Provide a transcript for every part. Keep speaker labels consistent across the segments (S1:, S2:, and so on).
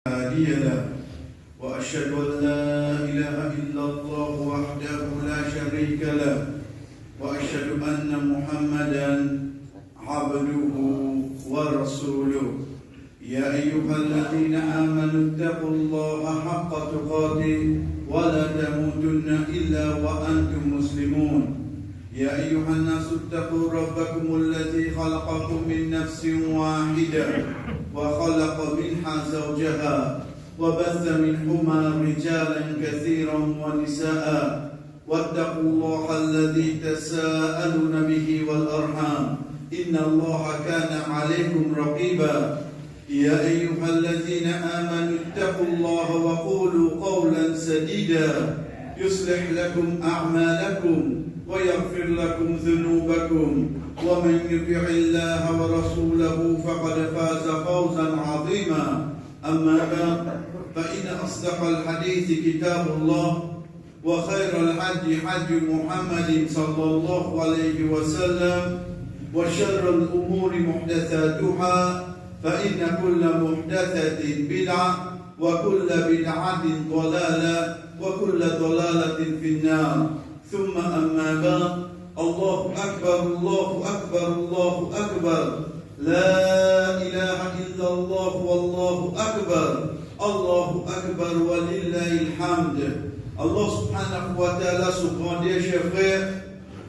S1: هادي له وأشهد أن لا إله إلا الله وحده لا شريك له وأشهد أن محمدا عبده ورسوله يا أيها الذين آمنوا اتقوا الله حق تقاته ولا تموتن إلا وأنتم مسلمون يا أيها الناس اتقوا ربكم الذي خلقكم من نفس واحدة وخلق منها زوجها وبث منهما رجالا كثيرا ونساء واتقوا الله الذي تساءلون به والأرحام إن الله كان عليكم رقيبا يا أيها الذين آمنوا اتقوا الله وقولوا قولا سديدا يصلح لكم أعمالكم ويغفر لكم ذنوبكم ومن يطع الله ورسوله فقد فاز فوزا عظيما أما بعد فإن أصدق الحديث كتاب الله وخير الحج حج محمد صلى الله عليه وسلم وشر الأمور محدثاتها فإن كل محدثة بدعة وكل بدعة ضلالة وكل ضلالة في النار ثم أما بعد الله أكبر الله أكبر الله أكبر لا إله إلا الله والله أكبر الله أكبر ولله الحمد. Allah subhanahu wa ta'ala se grandit, chers frères,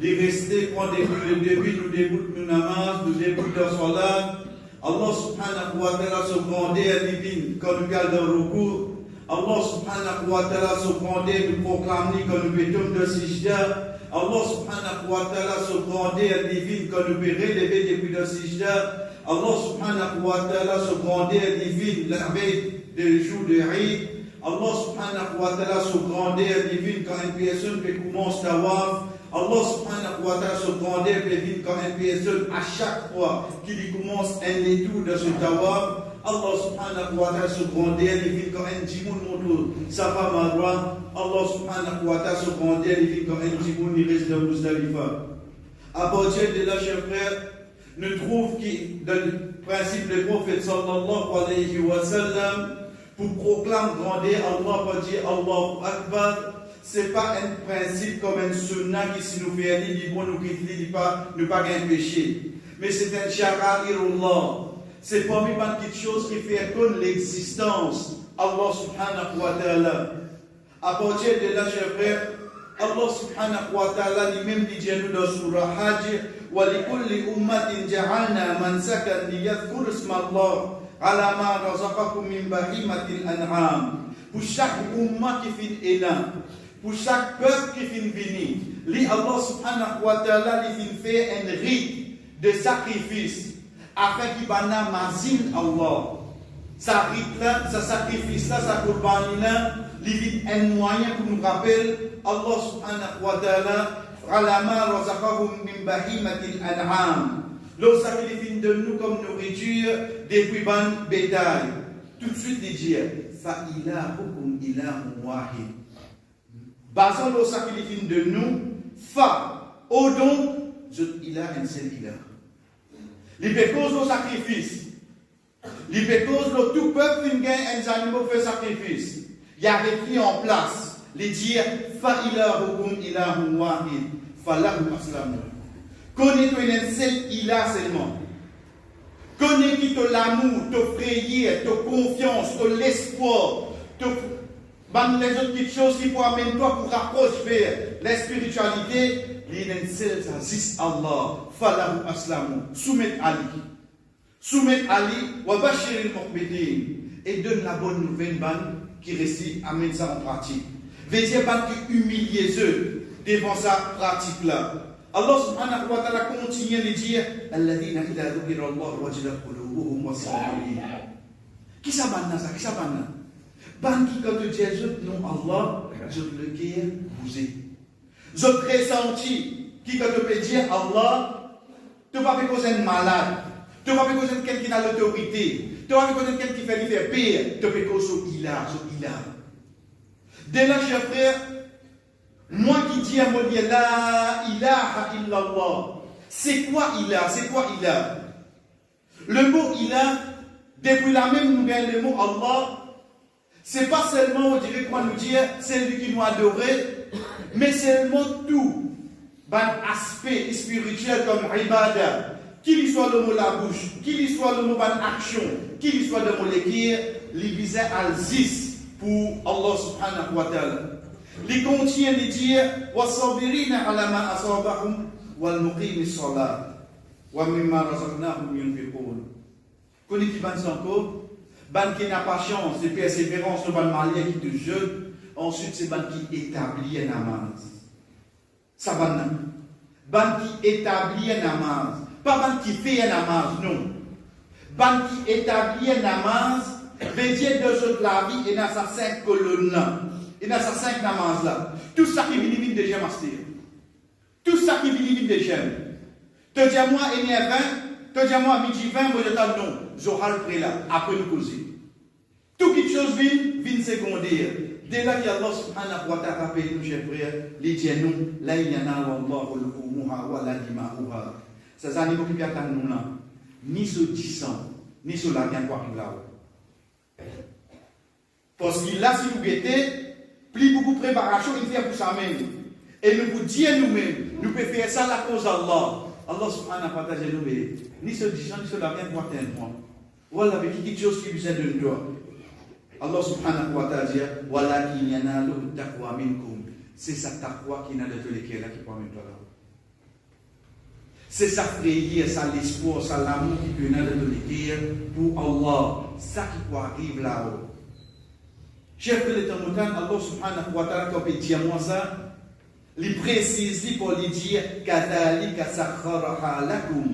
S1: d'y rester quand le début du début de namaz, du début de salat. Allah subhanahu wa ta'ala se grandit à divine quand nous gardons le recours. Allah subhanahu wa ta'ala se grandit de proclamer quand nous mettons de sijda. Allah subhanahu wa ta'ala se grandit à divine quand nous relever depuis le sijda. Allah subhanahu wa ta'ala se grandit à divine la veille des jours de Eid. Allah subhanahu wa ta'ala se grandit à divine quand une personne commence tawaf. Allah subhanahu wa ta'ala se grandit à divine quand une personne à chaque fois qu'il commence un détour de ce tawaf. Allah subhanahu wa ta'ala se grandit à divine quand un djimoun montre sa femme à droite. Allah subhanahu wa ta'ala se grandit à divine quand un djimoun y reste de Muzdalifa. À partir de là, chers frères, nous trouvons que dans le principe du prophète sallallahu alayhi wa sallam, pour proclamer grandir Allah, pour dire Allahu Akbar, c'est pas un principe comme un sunnah qui si nous fait aller, dit bon, nous quitte, dit pas, nous pas un péché. Mais c'est un sha'airullah. C'est parmi les petites choses qui fait connaître l'existence Allah subhanahu wa ta'ala. À partir de là, chers frères, Allah subhanahu wa ta'ala lui-même dit nous dans Surah Hajj, wa likulli ummatin ja'alna mansakan liyadhkuru isma Allah ala ma razaqakum min bahimatil an'am. Pour chaque umma qui fait élan, pour chaque peuple qui fait venir, li Allah subhanahu wa ta'ala lui fait un rite de sacrifice afin qu'il bana mazin Allah. Ça rite là, ça sacrifice là, ça courban là, li un moyen pour nous rappeler Allah subhanahu wa ta'ala ala ma razaqahum min bahimatil an'am. L'eau sacrifie de nous comme nourriture depuis ban bétail. Tout de suite, il dit fa ilahukum ilahun wahid. Basant l'eau sacrifie de nous, fa, au don, il a un seul ilah. Il peut cause au sacrifice. Il peut cause le tout peuple qui gagne un animal fait sacrifice. Il y a repris en place. Il dit fa ilahukum ilahun wahid. Fa lahu aslamu. Connais-toi un seul ilah seulement. Connais qui te l'amour, te prière, te confiance, te l'espoir, te les autres petites choses qui pourraient amener toi pour rapprocher vers la spiritualité. Il y a un seul Aziz Allah. Falahu aslamu. Soumet Ali. Soumet Ali. Wa bashiril muqbidin. Et donne la bonne nouvelle qui réussit à mettre ça en pratique. Veut dire qui humilie eux devant sa pratique là. Allah subhanahu wa ta'ala continue de dire alladhina idha dhukira Allah wajilat qulubuhum was-sabirin. Qui ça banna ça? Qui ça banna? Ban qui quand tu dis je non Allah, je le cœur bousé. Je pressenti qui quand tu peux dire Allah, tu vas pas causer un malade, tu vas pas causer quelqu'un qui a l'autorité, tu vas pas causer quelqu'un qui fait lui faire pire, tu peux causer ilah. Dès là, chers frères, moi qui dis à mon Dieu, la ilaha illallah. C'est quoi ilah? C'est quoi ilah? Le mot ilah, depuis la même nouvelle, le mot Allah, C'est pas seulement, on dirait qu'on nous dit, c'est lui qui nous adorait, mais c'est le mot tout. Un aspect spirituel comme ibada, qu'il y soit le mot la bouche, qu'il y soit le mot action, qu'il y soit le mot l'équire, il visait à 10 pour Allah subhanahu wa ta'ala. Il contient de dire wasabirina ala ma asabahum wal muqimis salat wa mimma razaqnahum yunfiqun. Connais qui ban encore, ban qui n'a pas chance de persévérance, le ban malien qui te jeune, ensuite c'est ban qui établit un namaz. Ça ban qui établit un namaz, pas ban qui fait un namaz, non. Ban qui établit un namaz, veut dire deux autres la vie et dans sa 5 colonnes là. Et dans sa 5 namaz là, tout ça qui vit déjà mastir. Tout ça qui vit déjà. Te dis à moi, il y a 20, te dis à moi, midi 20, moi je t'en non. J'aurai le prêt là, après nous causer. Tout quelque chose vient secondaire. Dès là, Allah subhanahu wa ta'ala rappelle nous, chers frères, les dianou, là il y en a l'Allah, l'Umuha, wa la dima'uha. Ces animaux qui viennent à nous là, ni sur 10 ans, ni sur la viande quoi là. Parce qu'il a, si vous guettez, plus beaucoup de préparation, il fait pour ça même. Et nous vous dire nous-mêmes, nous pouvons faire ça à la cause d'Allah. Allah subhanahu wa ta'ala nous ni sur 10 ans, ni sur la viande quoi tellement. Voilà, avec quelque chose qui vous aide de toi. Allah subhanahu wa ta'ala dit, voilà qui y en a le taqwa minkum. C'est sa taqwa qui n'a de tous les qui est là qui prend toi là. C'est sa prière, ça l'espoir, ça l'amour qui peut n'a de tous les pour Allah. Ça qui peut arriver là-haut. Chef de l'État montagne, Allah subhanahu wa ta'ala, quand il dit à moi ça, il précise pour lui dire Kadhalika sakharaha lakum.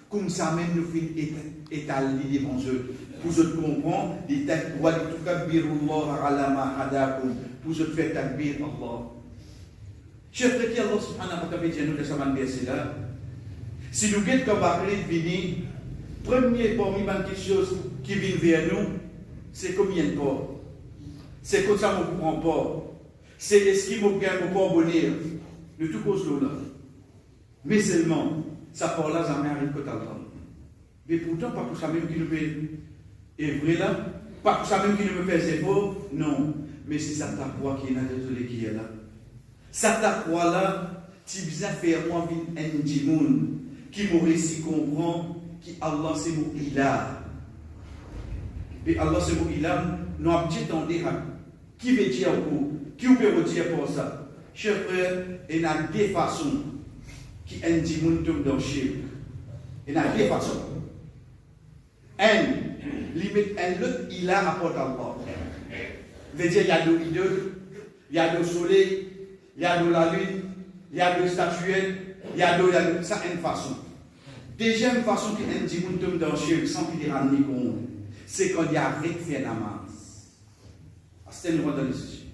S1: Comme ça même nous finissons étaler devant eux. Pour eux comprendre, il dit wa litukabbirullaha ala ma hadakum. Pour eux faire takbir Allah. Chef de l'État, Allah subhanahu wa ta'ala dit à nous de ce verset là. Si nous guettons comme Bakri venir, premier parmi les choses qui viennent vers nous, c'est combien de corps. C'est comme ça qu'on ne comprend pas. C'est ce qui me gagne pour bonheur. De tout cause là. Mais seulement, ça part là, ça m'arrive que tu as. Mais pourtant, pas pour ça même qui nous fait œuvrer là. Pas pour ça même qui nous fait efforts. Non. Mais c'est ça ta foi qui est là, désolé qui est là. Ça ta foi là, tu viens faire moi un djimoun qui m'aurait si comprend qui Allah c'est mon ilah. Et Allah c'est mon ilah, nous avons dit qui veut dire qui peut dire pour ça? Chers frères, il y a deux façons qui un djimoun tombe dans le chien. Il y a deux façons. L'autre ilah apporte Allah. Veut dire il y a deux idoles, il y a le soleil, il y a de la lune, il y a de statuettes, il y a de ça une façon. Deuxième façon qui un djimoun tombe dans le chien sans qu'il y ait un compte, c'est quand il y a arrêté de faire la masse. C'est une bonne décision.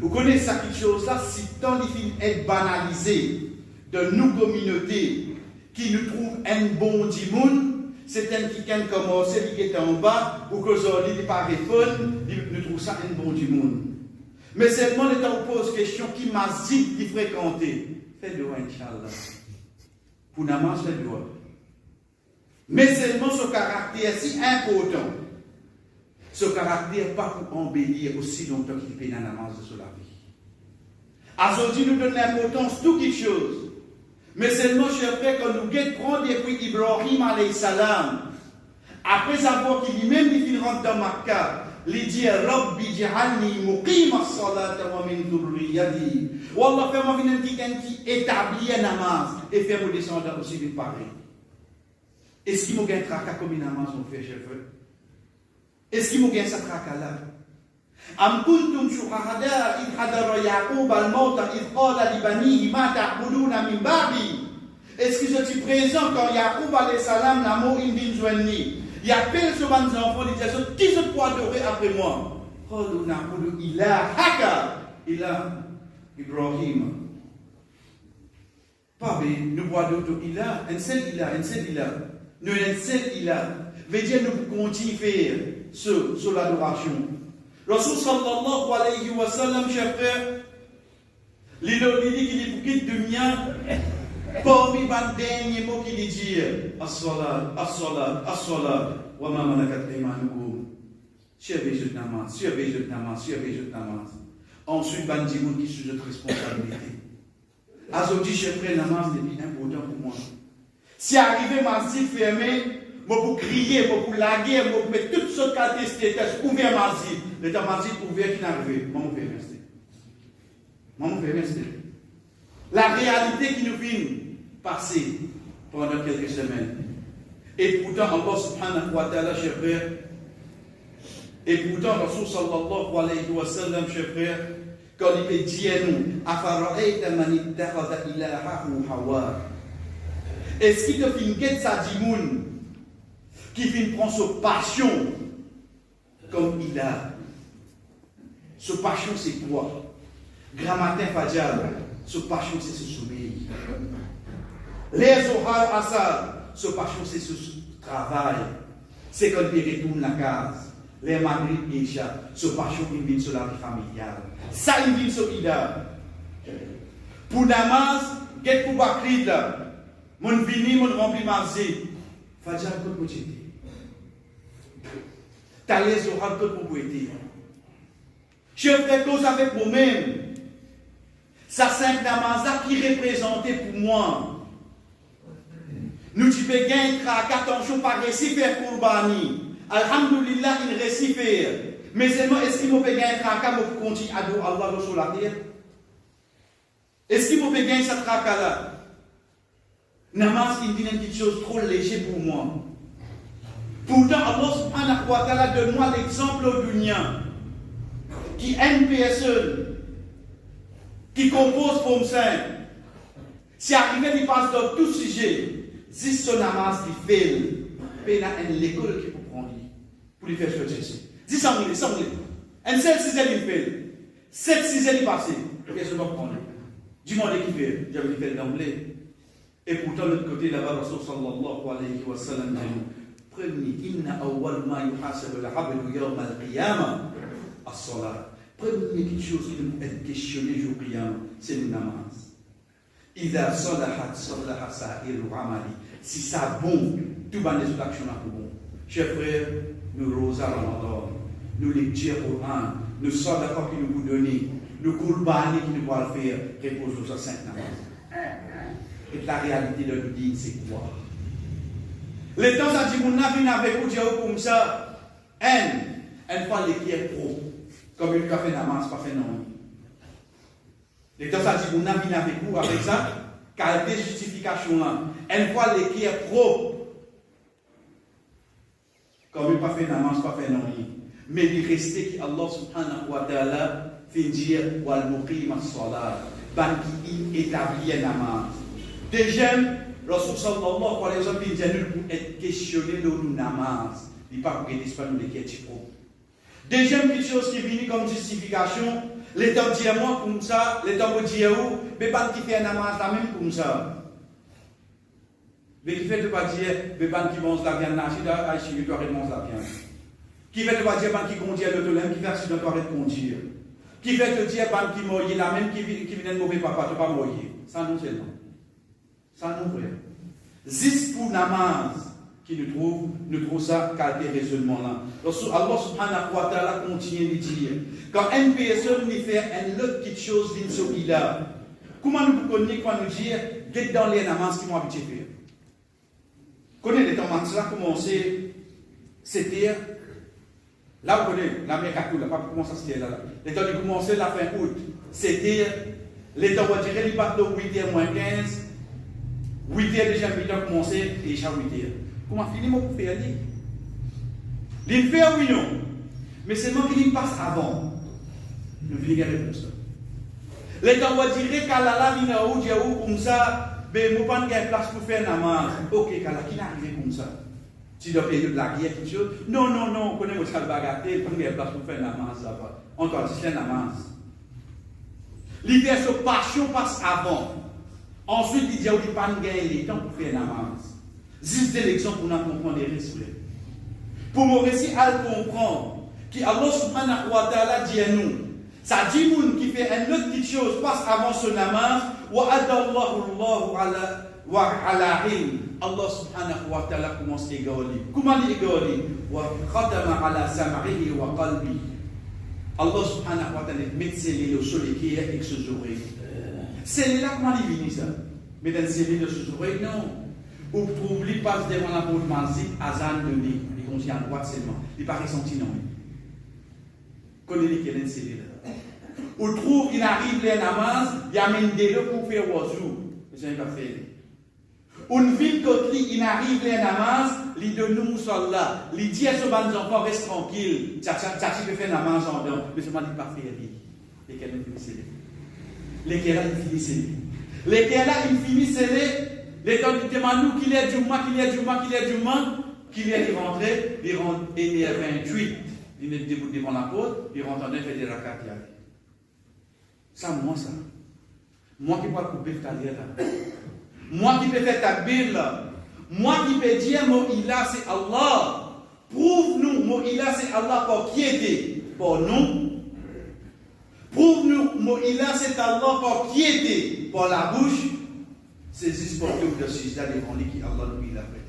S1: Vous connaissez ça quelque chose là, si tant il finit être banalisé de nos communautés qui nous trouvent un bon djimoun, c'est un qui a commencé, qui est en bas, ou qu'aujourd'hui il n'est pas répondu, nous trouvons ça un bon djimoun. Mais seulement les temps pose question qui m'a dit d'y fréquenter. Fais doigt, Inch'Allah. Pour namaz, fais doigt. Mais seulement ce caractère si important. Ce caractère pas pour embellir aussi longtemps qu'il fait dans la namaz de la vie. Aujourd'hui, nous donne l'importance tout quelque chose. Mais seulement, cher frère, quand nous prendre depuis Ibrahim alayhi salam, après avoir qu'il lui-même il rentre dans Makkah, il dit Rabbi ja'alni muqima as-salata wa min dhurriyyati. Wallah, fais-moi venir quelqu'un qui établit un namaz et fais-moi descendre aussi vite pareil. Est-ce qu'il m'a gagné un tracas comme une namaz, mon frère, cher frère? Est-ce qu'il m'a gagné ce tracas-là? Am kuntum shuhada id hadara Yaqub al-maut id qala li banihi ma ta'buduna min ba'di. Est-ce que je suis présent quand Yaqub alayhi salam la mort indin joigni? Il appelle ce ban enfants, il dit qui se peut adorer après moi? Qalu na'budu ilahaka ila Ibrahim. Pas bien, nous voyons d'autres ilah, un seul ilah. Nous un seul ilah. Veut dire nous continuons à faire sur l'adoration. Rasul sallallahu alayhi wa sallam, cher frère, il dit qu'il est bouquet de mien, parmi les derniers mots qu'il dit, as-salat, as-salat, as-salat, wa ma malakat aymanukum. surveillez le namaz, surveillez le namaz, surveillez le namaz. Ensuite, il y a des gens qui sont notre responsabilité. Aujourd'hui, je ferai le namaz depuis important pour moi. Si arrivé masjid fermé, je peux crier, je peux laguer, je peux mettre toutes sortes de qualités, ouvert masjid. Le temps masjid ouvert qui n'arrive pas, je vais rester. Je vais rester. La réalité qui nous vient passer pendant quelques semaines. Et pourtant, Allah subhanahu wa ta'ala, chers frères, et pourtant, Rasul sallallahu alayhi wa sallam, chers frères, quand il dit à nous, Afara'ayta man ittakhadha ilahahu hawa. Est-ce qu'il te fait une quête sa dimoun qui fait prendre sa passion comme il a? Sa passion c'est quoi? Grand matin fajal, sa passion c'est ce sommeil. Les Zohar Assad, sa passion c'est ce travail. C'est quand il retourne la case. Les Maghrib et Isha, sa passion il vient sur la vie familiale. Ça il vient sur l'ida. Pour Namaz, get pour Bakrid là. Mon vini, mon rempli marzi. Fajal kot mo chiti. T'allez Zohar kot mo boiti. Je fais cause avec moi-même. Ça cinq namazas qui représentait pour moi. Nous tu peux gagner attention par récit faire Kourbani. Alhamdulillah, il récit faire. Mais seulement, est-ce qu'il m'a fait gagner traka pour continuer à adorer Allah sur la terre? Est-ce qu'il m'a fait gagner cette traka-là? Namaz, il dit une petite chose trop légère pour moi. Pourtant, Allah subhanahu wa ta'ala donne-moi l'exemple au dunya qui aime personne, qui compose forme 5. Si arrivé, il passe dans tout sujet, si son namaz qui fait, il y a l'école qui peut prendre pour lui faire chercher. Dis ça, ça, un seul 6 il fait. 7 6 il passe. Qu'est-ce que je vais prendre? Dis-moi qui fait. J'avais fait d'emblée. Et pourtant, de l'autre côté, là-bas, Rasul sallallahu alayhi wa sallam dit premier, inna awwal ma yuhasabu al-abdu yawm al-qiyamah as-salat. Première chose qui nous est questionnée jour qiyamah, c'est le namaz. Idha salahat salaha sa'ir amali. Si ça bon, tout va les actions là pour bon. Chers frères, nous rosa Ramadan, nous lecture Coran, nous sadaqa qui nous vous donner, nous kurbani qui nous va le faire, repose sur sa sainte namaz. Et la réalité de notre dîne, c'est quoi? Les temps, ça dit, mon avis avec vous, comme ça, une fois les qui est pro, comme une café namaz, pas fait non. Les temps, ça dit, mon avis avec vous, avec ça, qualité justification là, une fois les qui est pro, comme une pas fait namaz, pas fait non. Mais il restait qui Allah subhanahu wa ta'ala fait dire, wal muqim as-salat, ban qui établit un namaz. Deuxième, Rasul sallallahu alayhi wa sallam dit nous pour être questionné dans le namaz. Il ne pas pour aider pas nous les questions. Deuxième petite chose qui vient comme justification, l'état dit moi comme ça, l'état vous dit où, mais pas qui fait un namaz la même comme ça. Mais qui fait de pas dire, mais pas qui mange la viande nachida, aïe tu dois manger la viande. Qui fait de pas dire pas qui conduit l'autolème, qui fait accident doit arrêter de conduire. Qui fait de dire pas qui mouille la même qui vient de mauvais papa, tu pas mouiller. Ça non c'est non. Ça nous frère. Zis pour namaz qui nous trouve ça qualité raisonnement là. Allah subhanahu wa ta'ala continue de dire quand une personne lui fait une autre petite chose d'une sourire, comment nous connaissons quand nous dire d'être dans les namaz qui m'ont habitué à faire. Connaissez les temps là commencé c'était là vous connaissez la Mekatou là pas comment ça c'était là. Les temps de commencer la fin août, c'était les temps on dirait il part de 8h moins 15. 8h déjà, 8h commencé et déjà 8h. Comment finir pour faire aller? Il fait oui non. Mais seulement qu'il passe avant. Nous venons à réponse. Les temps on dirait qu'à la vina ou dia ou comme ça, ben moi pas de place pour faire namaz. OK, kala qui n'arrive comme ça. Tu dois payer de la guerre quelque chose. Non, connais moi ça bagatelle, pas de place pour faire namaz ça va. Encore c'est namaz. L'hiver sa passion passe avant. Ensuite, il dit qu'il n'y a pas de gagner les temps pour faire namaz. Juste l'exemple pour nous comprendre les risques. Pour me réussir à comprendre que Allah subhanahu wa ta'ala dit à nous, ça dit nous qui fait une autre petite chose passe avant ce namaz, wa adallahu Allahu ala wa alahin. Allah subhanahu wa ta'ala commence à égaler. Comment il égale? Wa khatama ala sam'ihi wa qalbi. Allah subhanahu wa ta'ala met scellé le sol qui est avec ses oreilles. C'est là comment il vient ça. Mais dans scellé de ses oreilles, non. Ou oublie pas devant la porte manzik, azan de nez. Il est conscient à droite seulement. Il n'est pas ressenti non. Connais-les qui est scellé là. Ou trouve qu'il arrive les namaz, il amène des deux pour faire wazou. Mais ça n'est pas fait. Une ville côté, il arrive les namaz, il de nous musalla, il dit à ce ban enfants reste tranquille, tchachi peut faire namaz en dedans, mais seulement il pas faire rire. Lesquels il finissent lesquels il finissent lesquels il finissent les temps qui demandent nous qu'il est du mois, qu'il est rentré, il rentre et il est 28, il met debout devant la porte, il rentre en train de faire des rakats. Ça, moi qui peux couper ta là. Moi qui peux faire ta bille, moi qui peux dire Moïla c'est Allah. Prouve-nous Moïla c'est Allah pour qui était pour nous. Prouve-nous Moïla c'est Allah pour qui était pour la bouche. C'est juste pour que vous soyez devant lui qui Allah lui l'a fait.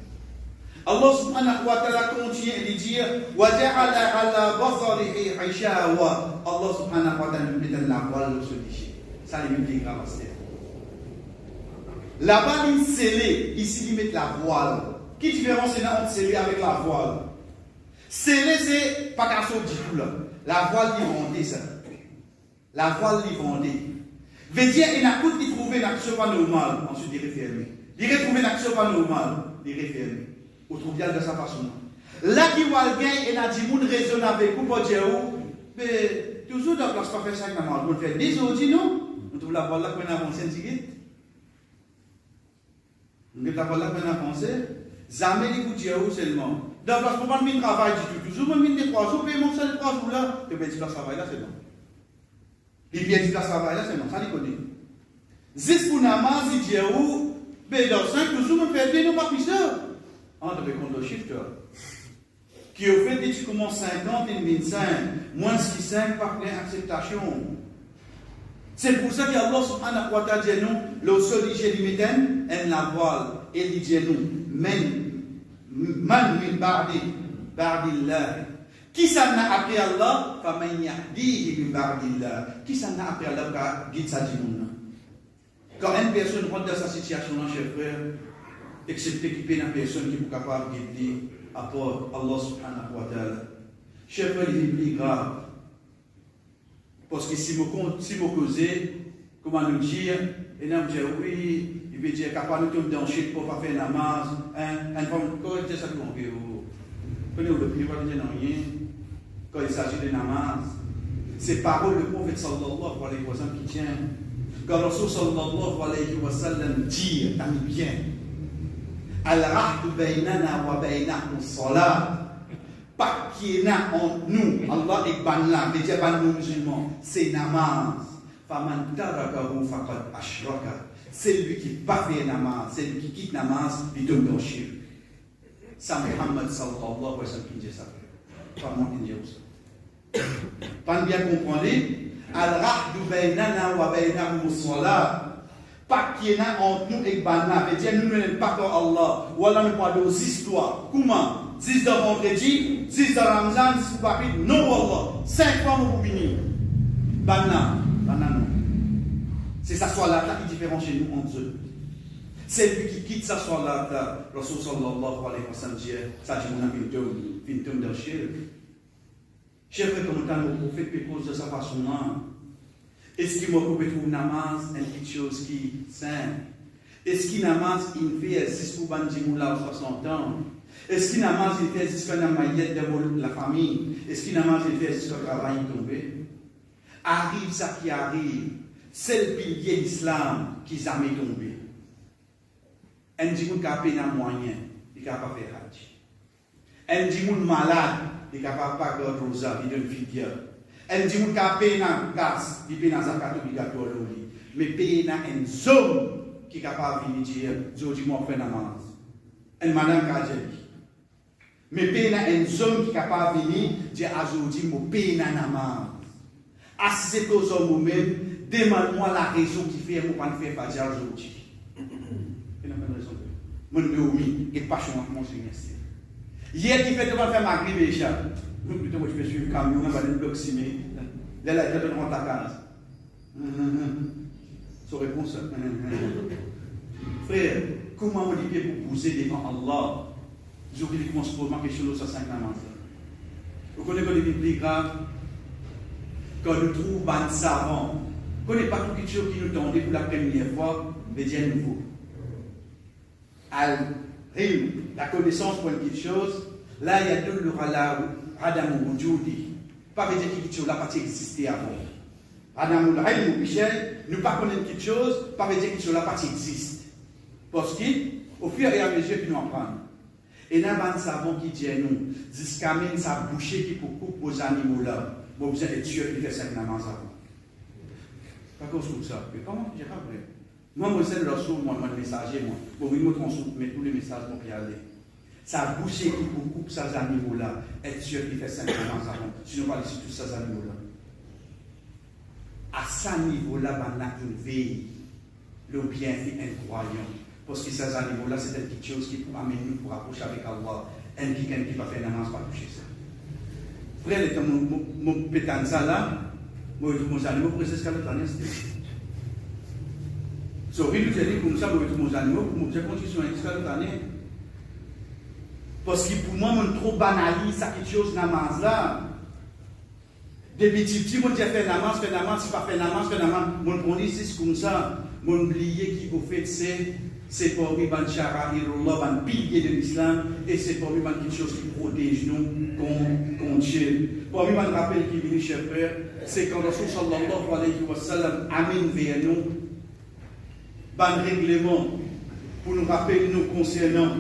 S1: Allah subhanahu wa ta'ala continue de dire wa ja'ala ala basarihi hishawa. Allah subhanahu wa ta'ala met dans la voile sur les chiens. Ça les met grave. Là-bas, il scellé, ici, il met la voile. Quelle différence il y a entre scellé avec la voile? Scellé, c'est pas qu'un saut du tout là. La voile, il vendait ça. La voile, il vendait. Veut dire, il y a tout qui trouvait une action pas normale, ensuite il refermé. Il retrouve une action pas normale, il refermé. Vous trouvez bien de sa façon. Là, qui va le gagner, il y a des gens raisonnent avec vous pour dire, mais toujours dans la place, pas faire ça avec la main. On fait des autres, non? On trouve la voile là, qu'on a avancé un petit. On a parlé de avancé, jamais les coups de seulement. Dans la place, on travail du tout. Toujours, on met 3 jours, payez mon salaire 3 jours là. Tu peux dire que travail là, c'est bon. Il vient dire que travail là, c'est bon. Ça, il connaît. Zis pour Namaz, il dit où, mais dans 5 toujours, on fait des pas plus ça. On devait compter le chiffre. Qui au fait, dès que tu commences 50 et 25, moins de 5 par acceptation. C'est pour ça qu'Allah subhanahu wa ta'ala dit nous, le seul limiten, en la voile, et il dit nous, man min ba'dillah. Qui s'en a appris Allah, fa man yahdihi min ba'dillah. Qui s'en a appris Allah, car guide sa dimouna. Quand une personne rentre dans sa situation, chers frères, excepté qu'il y ait une personne qui est capable de guider, à part Allah subhanahu wa ta'ala. Chers frères, il est plus grave. Parce que si je causais, comment nous dire, et nous dire oui, il veut dire capable de tomber dans le chute pour ne pas faire namaz, une femme, quand il dit ça, comment vous le plus va dire non rien, quand il s'agit de namaz, ces paroles le prophète sallallahu alayhi wa sallam qui tient, quand Rasul sallallahu alayhi wa sallam dit, t'as mis bien, al-rahdu baynana wa baynahum salat. Pas qui est entre nous, Allah est banla, mais Dieu ban nous musulmans, c'est namaz. Faman tarakahu faqad ashraka. C'est lui qui pas fait namaz, c'est lui qui quitte namaz, il tombe dans le shirk. Ça Muhammad sallallahu alayhi wa sallam qui dit ça. Pas moi qui dis ça. Pas bien comprendre. Al-rahdu baynana wa baynahum salat. Pas qui est entre nous et banla, mais Dieu nous ne pas comme Allah. Ou alors nous parlons des histoires. Comment? 10 de vendredi, 10 de Ramzan, 10 de Papit, non Allah. 5 fois pour venir. Banana, non. C'est sa soirée-là qui différencie chez nous entre eux. C'est lui qui quitte sa soirée-là. Rasul sallallahu alayhi wa sallam dit, ça dit mon ami, il tombe dans le shirk. Chers frères, comme tant le prophète pécose de sa façon-là. Est-ce qu'il m'a coupé pour namaz, une petite chose qui est simple? Est-ce qu'il namaz, il fait 6 pour bandimoula 60 ans? Est-ce qu'il namaz, il fait jusqu'à la maillette de la famille? Est-ce qu'il namaz, il fait jusqu'à le travail tombé? Arrive ça qui arrive. C'est le pilier de l'islam qui n'a jamais tombé. Un dit qui a peine à moyen, il ne peut pas faire hajj. Un dit malade, il ne peut pas faire de rosa, il donne figure. Un dit qui a peine à gaz, il peut faire zakat obligatoire. Mais peine à un homme qui est capable de venir dire, je dis moi faire namaz. Un madame Kajeli. Mais peine à un homme qui est capable de venir dire, je dis moi peine à namaz. À ces deux hommes même, demande-moi la raison qui fait que je ne fais pas dire aujourd'hui. mon Naomi, et pas chez moi, mon Seigneur. Hier qui fait devant faire ma grippe et chat. Donc plutôt moi je peux suivre le camion, on va aller bloc simé. Là, là, je te demande ta case. Son réponse. Frère, comment on dit pour poser devant Allah? Je vous dis comment se pose ma question de 5 ans. Vous connaissez que les plus grave quand nous trouvons un savant, vous ne connaissez pas quelque chose qui nous tendait pour la première fois, mais dire nouveau. La connaissance pour quelque chose, là il y a deux le Adam Wujudi. Pas dire quelque chose, la partie existait avant. Adam ou Michel, nous ne pas connaître quelque chose, pas dire quelque chose, la partie existe. Parce qu'au fur et à mesure qu'ils nous apprennent. Et là, il y a un savant qui dit nous, jusqu'à même sa bouchée qui peut couper aux animaux là, vous besoin d'être sûr qu'il fait 5 namans avant. Pas cause comme ça. Mais comment je pas vrai? Moi, je sais le sourd, moi, le messager, moi. Bon, il me transmettre tous les messages pour y aller. Sa bouchée qui peut couper ces animaux là, être sûr qu'il fait 5 namans avant. Sinon, on va laisser tous ces animaux là. À ce niveau-là, on a une veille, le bienfait incroyable. Parce que ces animaux-là, c'est quelque chose qui peut amener nous pour approcher avec Allah. Un qui va faire une namaz, pas toucher ça. Frère, mon pétan ça là, moi, mon animaux, pour essayer de faire le sorry, nous allons comme ça, moi, mon animaux, pour me dire qu'on sur un escalade l'année. Parce que pour moi, on trop banalise ça, quelque chose namaz là. Des petits petits, moi, je fais namaz, si pas fait namaz, mon prend ici comme ça, mon oublié qui vous fait, c'est pour lui, ban Sharairullah, ban pilier de l'islam, et c'est pour lui, ban quelque chose qui protège nous contre Dieu. Pour lui, ban rappel qui vient, cher frère, c'est quand Rasul sallallahu alayhi wa sallam amène vers nous, ban règlement, pour nous rappeler nous concernant,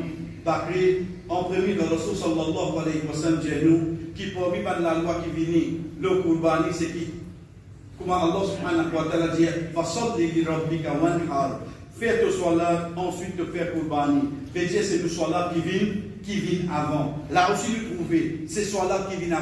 S1: Bakri, en premier, le Rasul sallallahu alayhi wa sallam dit nous, qui pour lui, ban la loi qui vient, le Qurbani, c'est qui? Comment Allah subhanahu wa ta'ala dit, Fasalli li rabbika wanhar. Faire te soir ensuite te faire Qurbani. Dire c'est le soir là qui vient avant. Là aussi nous trouver, c'est soir là qui vient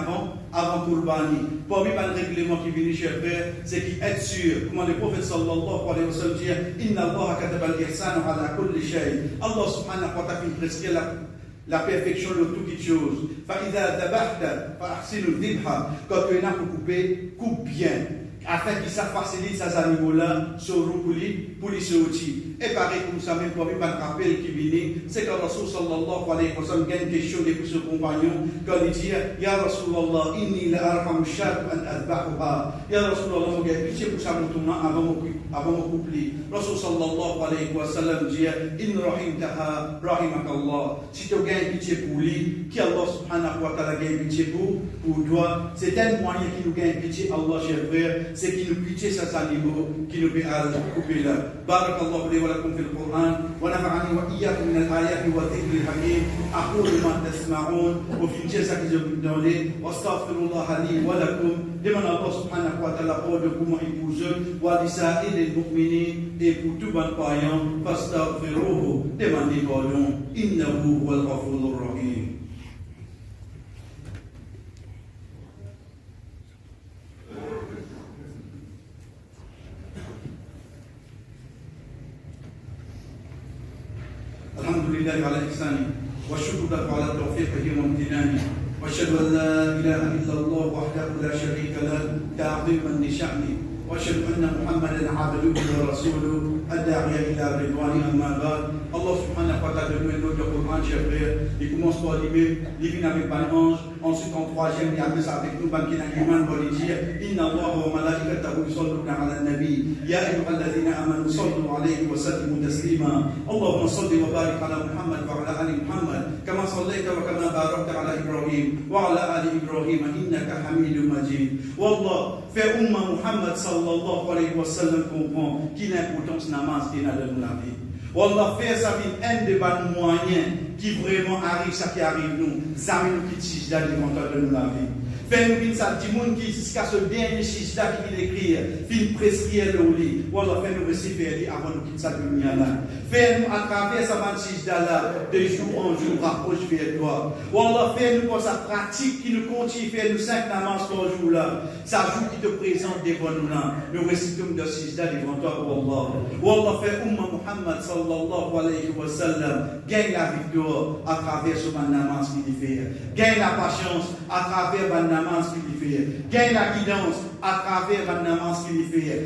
S1: avant Qurbani. Parmi les règlements qui viennent chez frère, c'est qui est sûr. Comment le prophète sallallahu alayhi wa sallam dit, Inna Allah kataba al-ihsan ala kulli shay. Allah subhanahu wa ta'ala fait presque la perfection de toute chose. Fa'idha dabahta fa'ahsinu dhibha. Quand tu es là pour couper, coupe bien. Afin qu'il facilite ces animaux-là sur le pour les sortir. Et pareil comme ça, même pour un rappel qui vient, c'est quand Rasul sallallahu alayhi wa sallam a une question de ses compagnons, quand il dit, Ya Rasulallah, inni la arham shad an adbahuha. Ya Rasulallah, je vais pitié pour ça avant mon couplet. Rasul sallallahu alayhi wa sallam dit, In rahimtaha, rahimakallah. Si tu as pitié pour lui, qui Allah subhanahu wa ta'ala a pitié pour toi, c'est un moyen qui nous gagne pitié, Allah, cher frère. C'est qui nous pitié ces animaux qui nous fait couper là. Barakallahu li wa lakum fil Qur'an wa nafa'ani wa iyyakum min al-ayati wa dhikril hakim. Aqulu ma tasma'un wa fi jazaa que je vous donne wa astaghfirullah li wa lakum. Demande Allah subhanahu wa ta'ala pour de comment épouser wa lisa'il al-mu'minin et pour tout bon croyant fastaghfiruhu. Demandez pardon. Innahu huwal ghafurur rahim. الحمد لله على إحسانه والشكر له على توفيقه وامتنانه وأشهد أن لا إله إلا الله وحده لا شريك له تعظيما لشأنه وأشهد أن محمدا عبده ورسوله الداعي إلى رضوانه أما بعد Allah subhanahu wa ta'ala donne notre Coran, cher frère. Il commence par dire, il vient avec un ange, ensuite en troisième, il arrive avec nous, qui n'a iman pour dire, Inna Allah wa malaikatahu yusalluna ala nabi, ya ayyuhalladhina amanu sallu alayhi wa sallimu taslima. Allahumma salli wa barik ala Muhammad wa ala ali Muhammad, kama sallaita wa kama barakta ala Ibrahim wa ala ali Ibrahim, innaka hamidun majid. Wallah, fait umma Muhammad sallallahu alayhi wa sallam comprend qu'il a l'importance namaz qui n'a de la vie. Wallah, faire ça un des bons moyens qui vraiment arrive, ça qui arrive nous, ça nous qui tige dans les montagnes de nous la vie. Fais-nous une salle du monde qui, jusqu'à ce dernier sijda qui vient d'écrire, fin prescrire le lit. Wallah, fais-nous réciter avant nous quitter cette lumière-là. Fais-nous à travers sa sijda-là, de jour en jour, rapproche vers toi. Wallah, fais-nous pour sa pratique qui nous continue, fais-nous 5 namages par jour là. Ça jour qui te présente devant nous là. Nous récitons de sijda devant toi, Wallah. Wallah, fais Umma Muhammad sallallahu alayhi wa sallam, gagne la victoire à travers ce namaz qu'il fait. Gagne la patience à travers le namaz qu'il fait. Gagne la guidance à travers le namaz qu'il fait.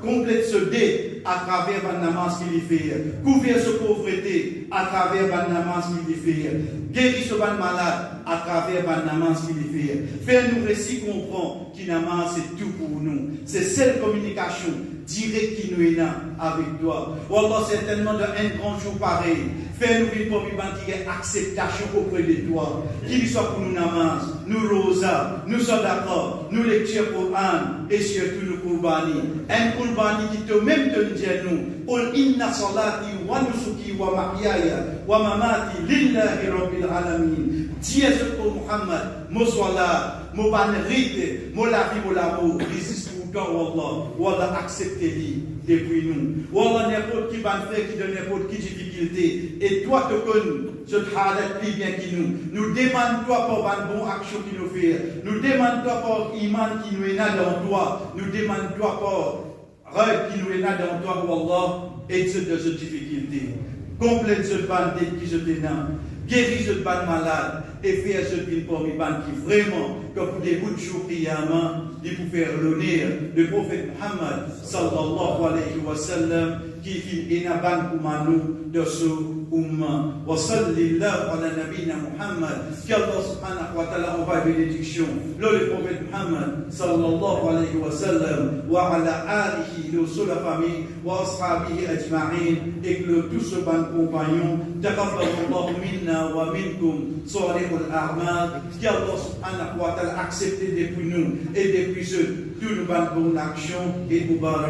S1: Complète ce dé à travers le namaz qu'il fait. Couvrir ce pauvreté à travers le namaz qu'il fait. Guérir ce malade à travers le namaz qu'il fait. Fais-nous récit comprendre que le namaz c'est tout pour nous. C'est cette communication direct qui nous est là avec toi. Wallah, certainement dans un grand jour pareil, fais-nous une première acceptation auprès de toi. Qu'il soit pour nous namaz, nous rosa, nous sommes d'accord, nous lecture Coran et surtout nous kurbani. Un kurbani qui te même te dit nous, Qul inna salati wa nusuki wa mahyaya wa mamati lillahi rabbil alamin. Dis pour Muhammad, mon solat, mon banrite, mon lavi, mon l'amour, résiste pour toi, Wallah, acceptez-les depuis nous. Wallah, n'importe qui va faire, qui donne n'importe qui difficulté. Et toi, te connais, je te halat plus bien que nous. Nous demandons toi pour une bonne action qui nous fait. Nous demandons toi pour iman qui nous est là dans toi. Nous demandons toi pour rêve qui nous est là dans toi, Wallah, et de cette difficulté. Complète ce bandit qui se déname. Guéris ce ban malade et faire ce qu'il pour les ban qui vraiment, que pour des bouts de jour qiyamah, il pour faire l'honneur du prophète Muhammad sallallahu alayhi wa sallam qui fit un ban pour nous de ce umma. Wa sallallahu ala nabina Muhammad, qu'Allah subhanahu wa ta'ala envoie bénédiction. Le prophète Muhammad sallallahu alayhi wa sallam wa ala alihi, le seul la famille, wa ashabihi ajma'in, et que tous ce ban compagnons, taqabbalallahu minna wa minkum salihul a'mal, qu'Allah subhanahu wa ta'ala accepte depuis nous et depuis ceux, tout nous ban bonne action et pour barre